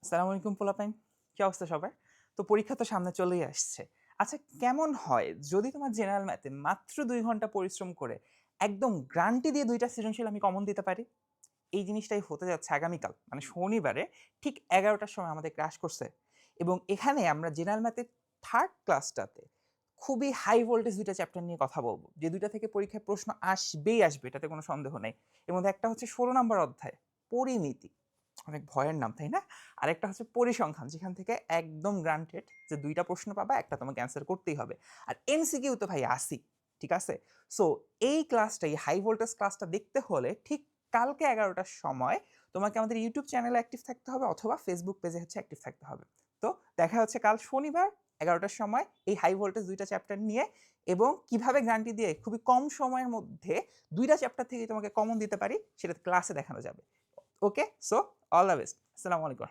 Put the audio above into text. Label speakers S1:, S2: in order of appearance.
S1: আসসালামু আলাইকুম পোলাপাইন, কি অবস্থা সবার? তো পরীক্ষা তো সামনে চলেই আসছে। আচ্ছা, কেমন হয় যদি তোমার জেনারেল ম্যাথে মাত্র ২ ঘন্টা পরিশ্রম করে একদম গ্যারান্টি দিয়ে ২ টা সৃজনশীল আমি কমন দিতে পারি? এই জিনিসটাই হতে যাচ্ছে আগামীকাল মানে শনিবারে ঠিক ১১ টার সময় আমাদের ক্লাস করছে। এবং এখানে আমরা জেনারেল ম্যাথের 3rd ক্লাসটাতে খুবই হাই ভোল্টেজ ২ টা চ্যাপ্টার নিয়ে কথা বলব। যে ২ টা থেকে পরীক্ষায় প্রশ্ন আসবেই আসবে, এটাতে কোনো সন্দেহ নেই। এর মধ্যে একটা হচ্ছে ১৬ নাম্বার অধ্যায়, পরিমিতি। অনেক ভয়ের নাম, তাই না? আরেকটা হচ্ছে পরিসংখ্যান, যেখান থেকে একদম গ্রান্টেড যে ২ টা প্রশ্ন পাবা, একটা তোমাকে অ্যান্সার করতেই হবে। আর এমসিকিউ তো ভাই আছেই। ঠিক আছে? সো এই ক্লাসটা, এই হাই ভোল্টেজ ক্লাসটা দেখতে হলে ঠিক কালকে ১১ টার সময় তোমাকে আমাদের ইউটিউব চ্যানেলে অ্যাক্টিভ থাকতে হবে অথবা ফেসবুক পেজে হচ্ছে অ্যাক্টিভ থাকতে হবে। তো দেখা হচ্ছে কাল শনিবার ১১ টার সময় এই হাই ভোল্টেজ ২ টা চ্যাপ্টার নিয়ে, এবং কিভাবে গ্যারান্টি দিয়ে খুবই কম সময়ের মধ্যে ২ টা চ্যাপ্টার থেকে তোমাকে কমন দিতে পারি সেটা ক্লাসে দেখানো যাবে। Okay? So all the best. আসসালামু আলাইকুম।